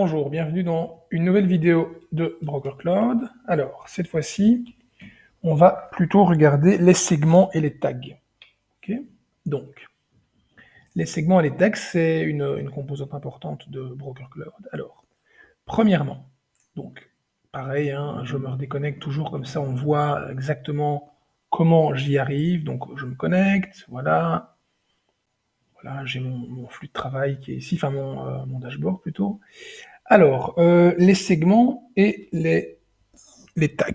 Bonjour, bienvenue dans une nouvelle vidéo de Broker Cloud. Alors, cette fois-ci, on va plutôt regarder les segments et les tags. Ok. Donc, les segments et les tags, c'est une composante importante de Broker Cloud. Alors, premièrement, donc, pareil, hein, je me redéconnecte toujours comme ça, on voit exactement comment j'y arrive. Donc, je me connecte, voilà. Voilà, j'ai mon flux de travail qui est ici, enfin mon dashboard plutôt. Alors, les segments et les tags.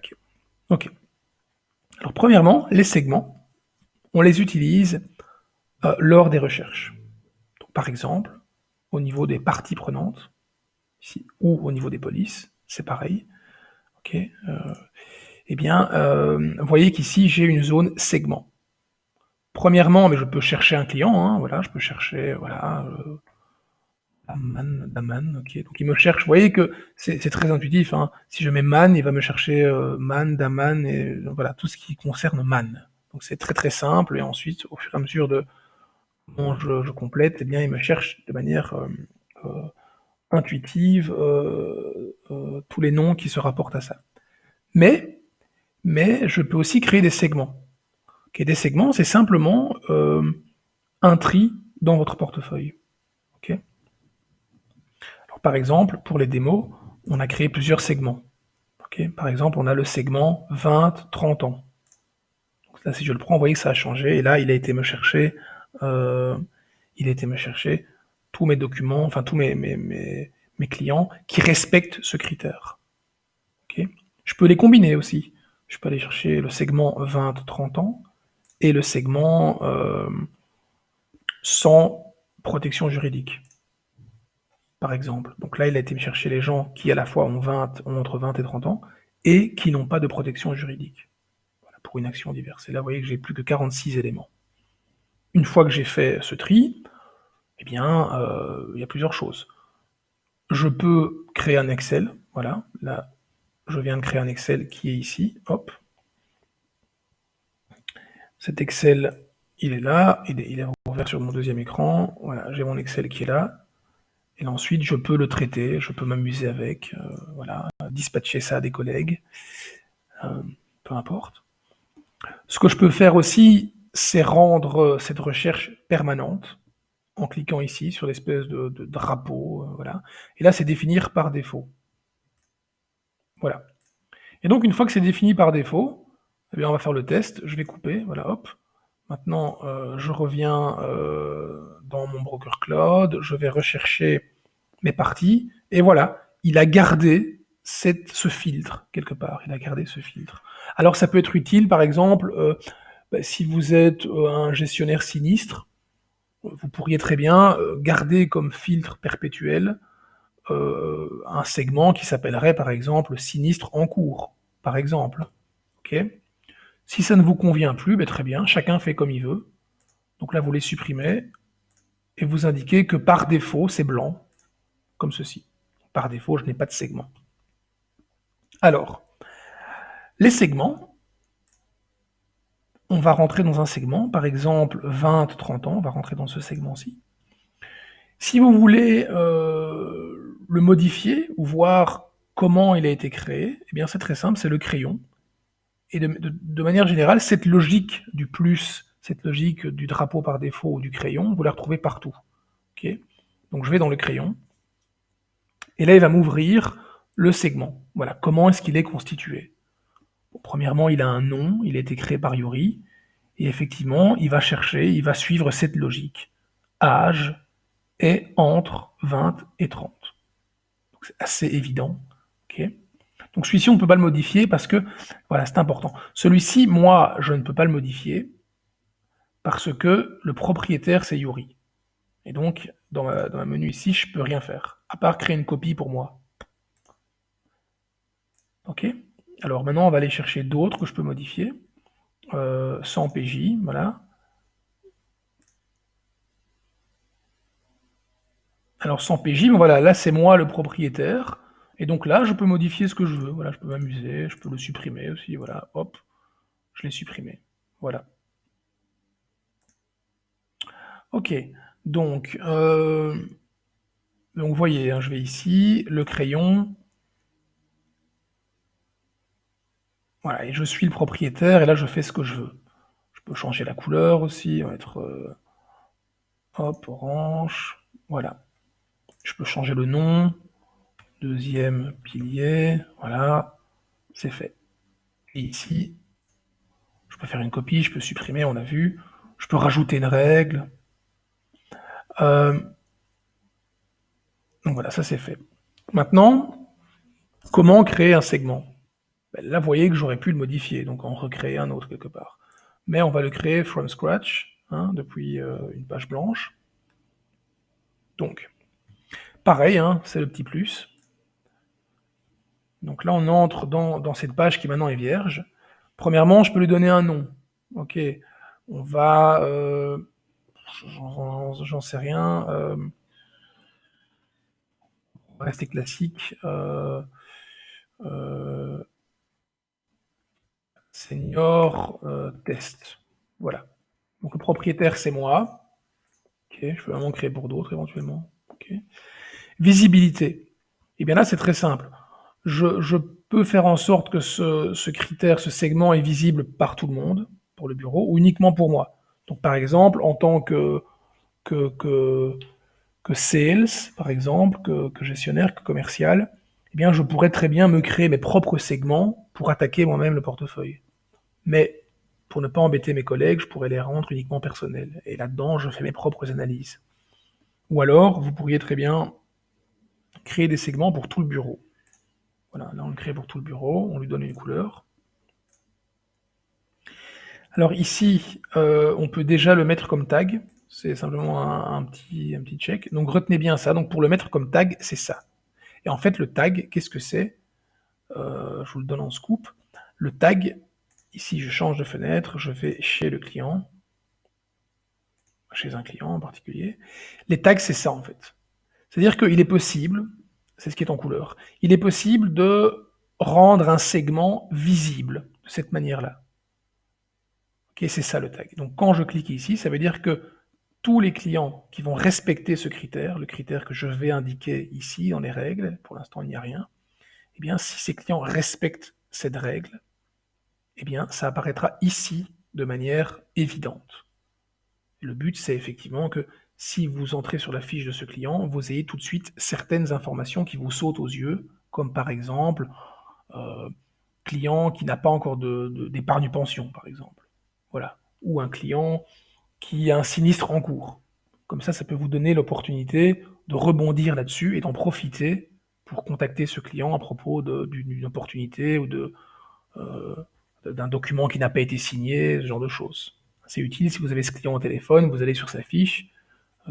Ok. Alors, premièrement, les segments, on les utilise lors des recherches. Donc, par exemple, au niveau des parties prenantes, ici, ou au niveau des polices, c'est pareil. Ok. Eh bien, vous voyez qu'ici, j'ai une zone segment. Premièrement, mais je peux chercher un client, hein, voilà, je peux chercher, voilà, Daman, ok. Donc il me cherche. Vous voyez que c'est très intuitif, hein. Si je mets man, il va me chercher man, Daman, et voilà, tout ce qui concerne man. Donc c'est très très simple, et ensuite, au fur et à mesure de comment je complète, eh bien, il me cherche de manière euh, intuitive tous les noms qui se rapportent à ça. Mais je peux aussi créer des segments. Okay, des segments, c'est simplement un tri dans votre portefeuille. Okay. Alors, par exemple, pour les démos, on a créé plusieurs segments. Okay. Par exemple, on a le segment 20-30 ans. Donc là, si je le prends, vous voyez que ça a changé. Et là, il a été me chercher, tous mes documents, enfin tous mes clients qui respectent ce critère. Okay. Je peux les combiner aussi. Je peux aller chercher le segment 20-30 ans et le segment sans protection juridique, par exemple. Donc là, il a été me chercher les gens qui, à la fois, ont entre 20 et 30 ans et qui n'ont pas de protection juridique. Voilà, pour une action diverse. Et là, vous voyez que j'ai plus que 46 éléments. Une fois que j'ai fait ce tri, eh bien, il y a plusieurs choses. Je peux créer un Excel, voilà, là, je viens de créer un Excel qui est ici, hop. Cet Excel, il est là, il est ouvert sur mon deuxième écran, voilà, j'ai mon Excel qui est là, et ensuite je peux le traiter, je peux m'amuser avec, voilà, dispatcher ça à des collègues, peu importe. Ce que je peux faire aussi, c'est rendre cette recherche permanente, en cliquant ici sur l'espèce de drapeau, voilà. Et là, c'est définir par défaut. Voilà. Et donc, une fois que c'est défini par défaut, eh bien, on va faire le test. Je vais couper, voilà, hop. Maintenant, je reviens dans mon broker cloud, je vais rechercher mes parties, et voilà, il a gardé ce filtre, quelque part, il a gardé ce filtre. Alors, ça peut être utile, par exemple, si vous êtes un gestionnaire sinistre, vous pourriez très bien garder comme filtre perpétuel un segment qui s'appellerait par exemple sinistre en cours, par exemple. Okay. Si ça ne vous convient plus, ben très bien, chacun fait comme il veut. Donc là, vous les supprimez et vous indiquez que par défaut, c'est blanc, comme ceci. Par défaut, je n'ai pas de segment. Alors, les segments, on va rentrer dans un segment, par exemple 20-30 ans, on va rentrer dans ce segment-ci. Si vous voulez le modifier ou voir comment il a été créé, eh bien c'est très simple, c'est le crayon. Et de manière générale, cette logique du plus, cette logique du drapeau par défaut ou du crayon, vous la retrouvez partout. Okay. Donc je vais dans le crayon, et là il va m'ouvrir le segment. Voilà, comment est-ce qu'il est constitué. Bon, premièrement, il a un nom, il a été créé par Yuri, et effectivement, il va chercher, il va suivre cette logique. Âge est entre 20 et 30. C'est assez évident. Okay. Donc celui-ci, on ne peut pas le modifier parce que, voilà, c'est important. Celui-ci, moi, je ne peux pas le modifier parce que le propriétaire, c'est Yuri. Et donc, dans ma menu ici, je ne peux rien faire, à part créer une copie pour moi. Ok. Alors maintenant, on va aller chercher d'autres que je peux modifier. Sans PJ, voilà. Alors sans PJ, mais voilà, là c'est moi le propriétaire. Et donc là, je peux modifier ce que je veux. Voilà, je peux m'amuser, je peux le supprimer aussi. Voilà, hop, je l'ai supprimé. Voilà. Ok, donc Donc vous voyez, hein, je vais ici, le crayon, voilà, et je suis le propriétaire, et là je fais ce que je veux. Je peux changer la couleur aussi, on va mettre hop, orange, voilà. Je peux changer le nom, deuxième pilier, voilà, c'est fait. Et ici, je peux faire une copie, je peux supprimer, on a vu. Je peux rajouter une règle. Euh, donc voilà, ça c'est fait. Maintenant, comment créer un segment? Ben là, vous voyez que j'aurais pu le modifier, donc en recréer un autre quelque part. Mais on va le créer from scratch, hein, depuis une page blanche. Donc, pareil, hein, c'est le petit plus. Donc là, on entre dans cette page qui maintenant est vierge. Premièrement, je peux lui donner un nom. Ok, on va... j'en sais rien. Rester classique. Euh, senior test. Voilà. Donc le propriétaire, c'est moi. Ok, je peux vraiment créer pour d'autres éventuellement. Ok. Visibilité. Et bien là, c'est très simple. Je peux faire en sorte que ce critère, ce segment est visible par tout le monde, pour le bureau, ou uniquement pour moi. Donc par exemple, en tant que, que, que sales, par exemple, que gestionnaire, que commercial, eh bien, je pourrais très bien me créer mes propres segments pour attaquer moi-même le portefeuille. Mais pour ne pas embêter mes collègues, je pourrais les rendre uniquement personnels. Et là-dedans, je fais mes propres analyses. Ou alors, vous pourriez très bien créer des segments pour tout le bureau. Voilà, là on le crée pour tout le bureau, on lui donne une couleur. Alors ici, on peut déjà le mettre comme tag, c'est simplement un petit check. Donc retenez bien ça, donc pour le mettre comme tag, c'est ça. Et en fait, le tag, qu'est-ce que c'est? Je vous le donne en scoop. Le tag, ici je change de fenêtre, je vais chez le client, chez un client en particulier. Les tags, c'est ça en fait. C'est-à-dire qu'il est possible, c'est ce qui est en couleur, il est possible de rendre un segment visible de cette manière-là. Ok, c'est ça le tag. Donc quand je clique ici, ça veut dire que tous les clients qui vont respecter ce critère, le critère que je vais indiquer ici dans les règles, pour l'instant il n'y a rien, eh bien si ces clients respectent cette règle, eh bien ça apparaîtra ici de manière évidente. Le but, c'est effectivement que si vous entrez sur la fiche de ce client, vous ayez tout de suite certaines informations qui vous sautent aux yeux, comme par exemple euh, client qui n'a pas encore d'épargne pension, par exemple. Voilà. Ou un client qui a un sinistre en cours. Comme ça peut vous donner l'opportunité de rebondir là-dessus et d'en profiter pour contacter ce client à propos d'une opportunité ou euh, d'un document qui n'a pas été signé, ce genre de choses. C'est utile si vous avez ce client au téléphone, vous allez sur sa fiche.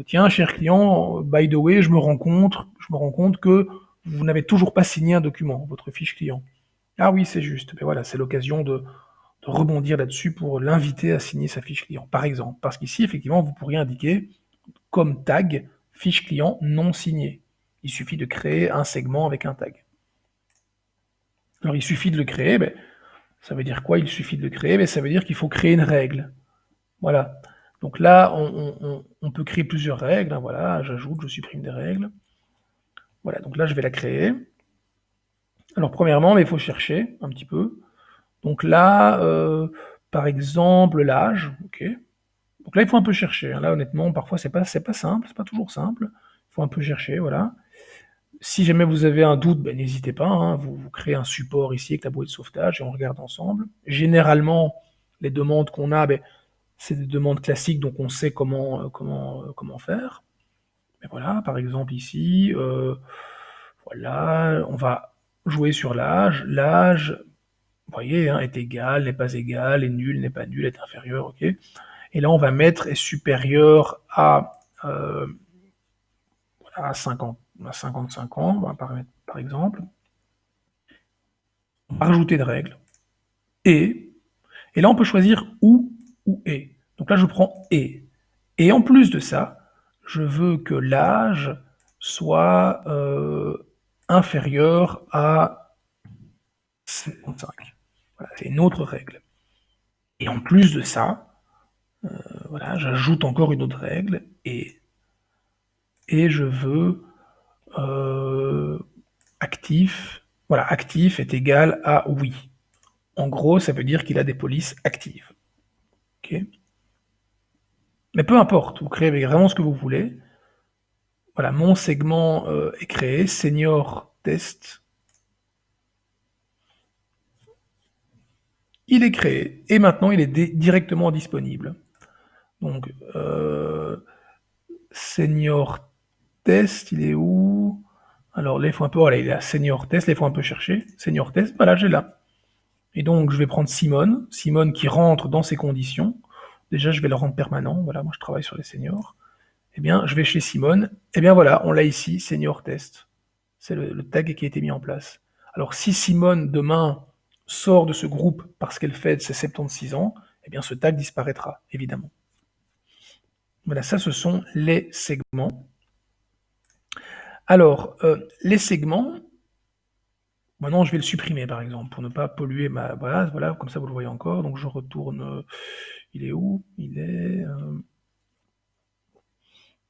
Tiens, cher client, by the way, je me rends compte que vous n'avez toujours pas signé un document, votre fiche client. Ah oui, c'est juste. Mais voilà, c'est l'occasion de rebondir là-dessus pour l'inviter à signer sa fiche client, par exemple. Parce qu'ici, effectivement, vous pourriez indiquer comme tag fiche client non signée. Il suffit de créer un segment avec un tag. Alors, il suffit de le créer, ben, ça veut dire quoi? Il suffit de le créer, mais ça veut dire qu'il faut créer une règle. Voilà. Donc là, on peut créer plusieurs règles. Hein, voilà, j'ajoute, je supprime des règles. Voilà, donc là, je vais la créer. Alors, premièrement, il faut chercher un petit peu. Donc là, par exemple, l'âge. Ok. Donc là, il faut un peu chercher. Hein. Là, honnêtement, parfois, c'est pas simple, c'est pas toujours simple. Il faut un peu chercher, voilà. Si jamais vous avez un doute, ben, n'hésitez pas. Hein. Vous créez un support ici avec la bouée de sauvetage et on regarde ensemble. Généralement, les demandes qu'on a, ben, c'est des demandes classiques, donc on sait comment faire. Mais voilà, par exemple ici, voilà, on va jouer sur l'âge. L'âge, vous voyez, hein, est égal, n'est pas égal, est nul, n'est pas nul, est inférieur, ok. Et là, on va mettre est supérieur à 50, à 55 ans, on va par exemple. On va rajouter de règles. Et, et là, on peut choisir ou et. Donc là, je prends et. Et en plus de ça, je veux que l'âge soit inférieur à 55. Voilà, c'est une autre règle. Et en plus de ça, voilà, j'ajoute encore une autre règle et je veux actif, voilà, actif est égal à oui. En gros, ça veut dire qu'il a des polices actives. Ok. Mais peu importe, vous créez vraiment ce que vous voulez. Voilà, mon segment est créé, senior test. Il est créé et maintenant il est directement disponible. Donc, senior test, il est où? Alors là, il faut un peu, voilà, il est à senior test, là, il faut un peu chercher. Senior test, voilà, j'ai là. Et donc, je vais prendre Simone, Simone qui rentre dans ces conditions. Déjà, je vais le rendre permanent. Voilà, moi, je travaille sur les seniors. Eh bien, je vais chez Simone. Eh bien, voilà, on l'a ici, senior test. C'est le tag qui a été mis en place. Alors, si Simone, demain, sort de ce groupe parce qu'elle fête ses 76 ans, eh bien, ce tag disparaîtra, évidemment. Voilà, ça, ce sont les segments. Alors, les segments, maintenant, je vais le supprimer, par exemple, pour ne pas polluer ma base. Voilà, comme ça, vous le voyez encore. Donc, je retourne. Il est où? Il est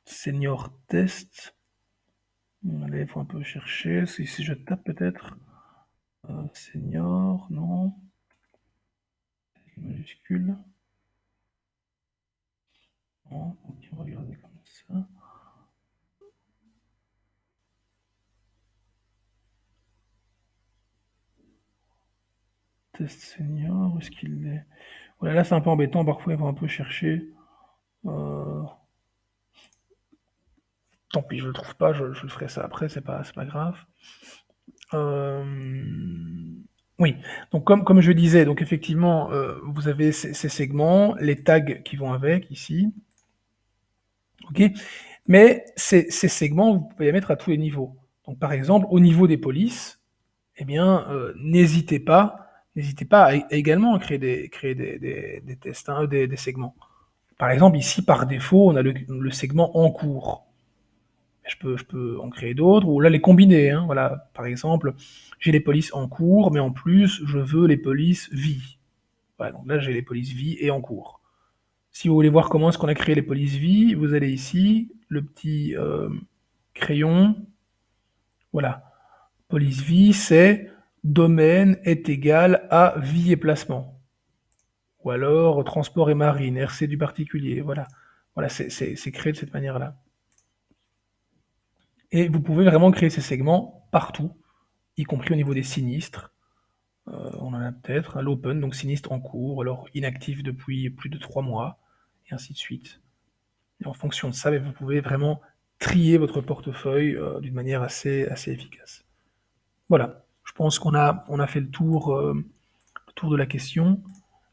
senior test. Allez, il faut un peu chercher. Si je tape peut-être senior, non. Majuscule. Non, ok, on va regarder comme ça. Test senior, où est-ce qu'il est? Voilà, là c'est un peu embêtant, parfois il faut un peu chercher. Euh, Tant pis, je le trouve pas, je le ferai ça après, c'est pas grave. Euh, Oui, donc comme je disais, donc effectivement, vous avez ces segments, les tags qui vont avec ici, ok? Mais ces segments, vous pouvez les mettre à tous les niveaux. Donc par exemple, au niveau des polices, eh bien, n'hésitez pas à également créer des tests, hein, des segments. Par exemple, ici, par défaut, on a le segment en cours. Je peux en créer d'autres, ou là les combiner. Hein, voilà. Par exemple, j'ai les polices en cours, mais en plus, je veux les polices vie. Voilà, donc là, j'ai les polices vie et en cours. Si vous voulez voir comment est-ce qu'on a créé les polices vie, vous allez ici, le petit crayon, voilà. Police vie, c'est domaine est égal à vie et placement. Ou alors transport et marine, RC du particulier, voilà. Voilà, c'est créé de cette manière-là. Et vous pouvez vraiment créer ces segments partout, y compris au niveau des sinistres. On en a peut-être, hein, l'open, donc sinistre en cours, alors inactif depuis plus de 3 mois, et ainsi de suite. Et en fonction de ça, vous pouvez vraiment trier votre portefeuille d'une manière assez efficace. Voilà, je pense qu'on a fait le tour de la question.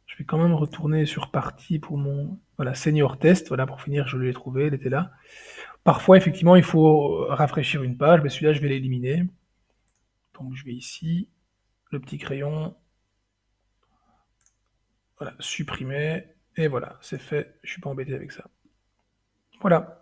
Je vais quand même retourner sur partie pour mon voilà, senior test. Voilà, pour finir, je l'ai trouvé, elle était là. Parfois, effectivement, il faut rafraîchir une page, mais celui-là, je vais l'éliminer. Donc, je vais ici, le petit crayon, voilà, supprimer, et voilà, c'est fait. Je suis pas embêté avec ça. Voilà.